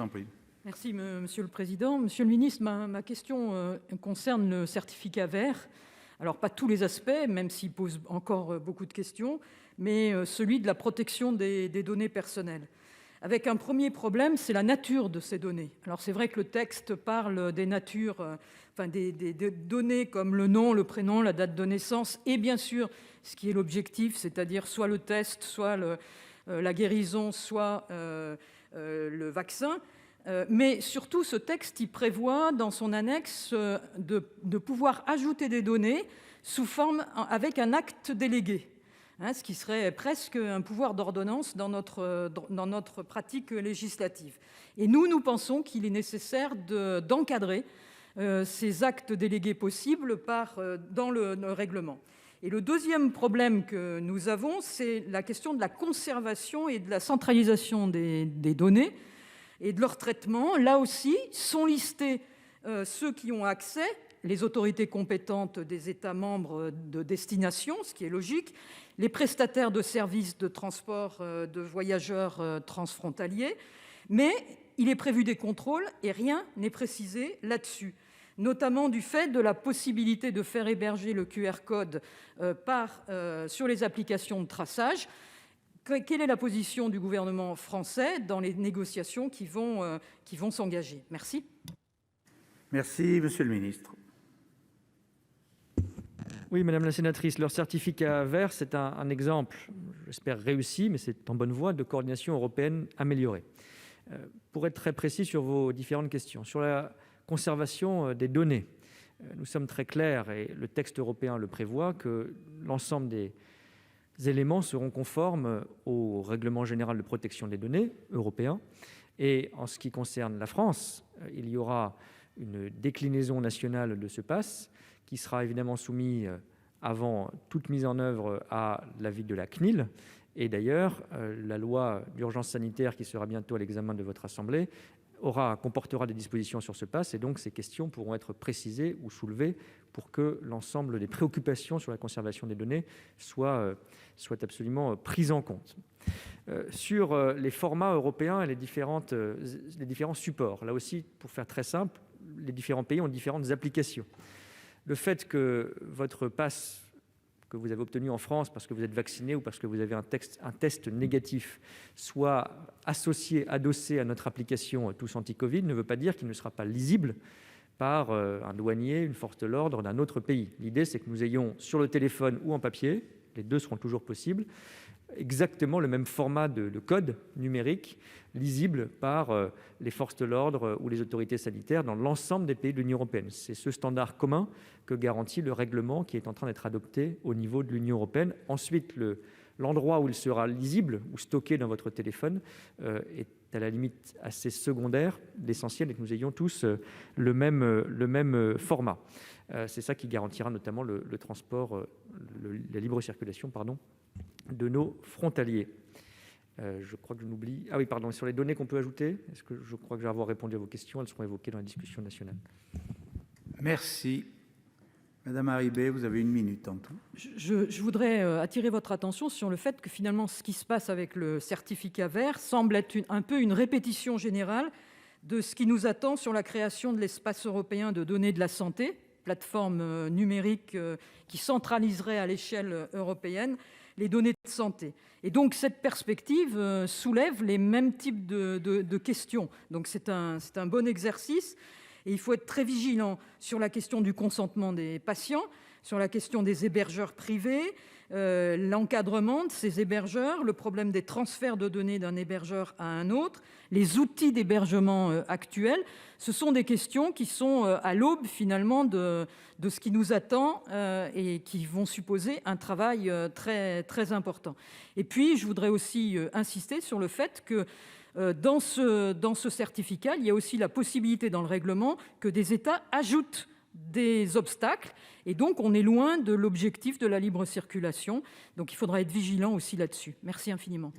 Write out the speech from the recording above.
en prie. Merci, Monsieur le Président. Monsieur le ministre, ma question concerne le certificat vert. Alors, pas tous les aspects, même s'il pose encore beaucoup de questions, mais celui de la protection des données personnelles. Avec un premier problème, c'est la nature de ces données. Alors, c'est vrai que le texte parle des natures, des données comme le nom, le prénom, la date de naissance, et bien sûr, ce qui est l'objectif, c'est-à-dire soit le test, soit la guérison, soit le vaccin. Mais surtout, ce texte il prévoit dans son annexe de pouvoir ajouter des données sous forme avec un acte délégué, ce qui serait presque un pouvoir d'ordonnance dans notre pratique législative. Et nous pensons qu'il est nécessaire d'encadrer ces actes délégués possibles dans le règlement. Et le deuxième problème que nous avons, c'est la question de la conservation et de la centralisation des données et de leur traitement. Là aussi, sont listés ceux qui ont accès, les autorités compétentes des États membres de destination, ce qui est logique, les prestataires de services de transport de voyageurs transfrontaliers, mais il est prévu des contrôles et rien n'est précisé là-dessus, notamment du fait de la possibilité de faire héberger le QR code sur les applications de traçage. Quelle est la position du gouvernement français dans les négociations qui vont s'engager? Merci. Merci, Monsieur le Ministre. Oui, Madame la sénatrice, leur certificat vert, c'est un exemple, j'espère réussi, mais c'est en bonne voie, de coordination européenne améliorée. Pour être très précis sur vos différentes questions, sur la conservation des données, nous sommes très clairs, et le texte européen le prévoit, que l'ensemble des éléments seront conformes au règlement général de protection des données européen. Et en ce qui concerne la France, il y aura une déclinaison nationale de ce pass qui sera évidemment soumis avant toute mise en œuvre à l'avis de la CNIL. Et d'ailleurs, la loi d'urgence sanitaire qui sera bientôt à l'examen de votre Assemblée comportera des dispositions sur ce pass, et donc ces questions pourront être précisées ou soulevées pour que l'ensemble des préoccupations sur la conservation des données soient absolument prises en compte. Sur les formats européens et les différents supports, là aussi, pour faire très simple, les différents pays ont différentes applications. Le fait que votre pass que vous avez obtenu en France parce que vous êtes vacciné ou parce que vous avez un test négatif soit adossé à notre application Tous Anti-Covid ne veut pas dire qu'il ne sera pas lisible par un douanier, une force de l'ordre d'un autre pays. L'idée, c'est que nous ayons sur le téléphone ou en papier, les deux seront toujours possibles, exactement le même format de code numérique lisible par les forces de l'ordre ou les autorités sanitaires dans l'ensemble des pays de l'Union européenne. C'est ce standard commun que garantit le règlement qui est en train d'être adopté au niveau de l'Union européenne. Ensuite, l'endroit où il sera lisible ou stocké dans votre téléphone est à la limite assez secondaire. L'essentiel est que nous ayons tous le même format. C'est ça qui garantira notamment le transport, la libre circulation, de nos frontaliers. Je crois que je n'oublie... Ah oui, pardon, sur les données qu'on peut ajouter, est-ce que je crois que je vais avoir répondu à vos questions? Elles seront évoquées dans la discussion nationale. Merci. Madame Harribey, vous avez 1 minute en tout. Je voudrais attirer votre attention sur le fait que finalement, ce qui se passe avec le certificat vert semble être un peu une répétition générale de ce qui nous attend sur la création de l'espace européen de données de la santé, plateforme numérique qui centraliserait à l'échelle européenne les données de santé. Et donc, cette perspective soulève les mêmes types de questions. Donc, c'est un bon exercice. Et il faut être très vigilant sur la question du consentement des patients, sur la question des hébergeurs privés, l'encadrement de ces hébergeurs, le problème des transferts de données d'un hébergeur à un autre, les outils d'hébergement actuels. Ce sont des questions qui sont à l'aube finalement de ce qui nous attend et qui vont supposer un travail très, très important. Et puis, je voudrais aussi insister sur le fait que dans ce certificat, il y a aussi la possibilité dans le règlement que des États ajoutent des obstacles. Et donc, on est loin de l'objectif de la libre circulation. Donc, il faudra être vigilant aussi là-dessus. Merci infiniment.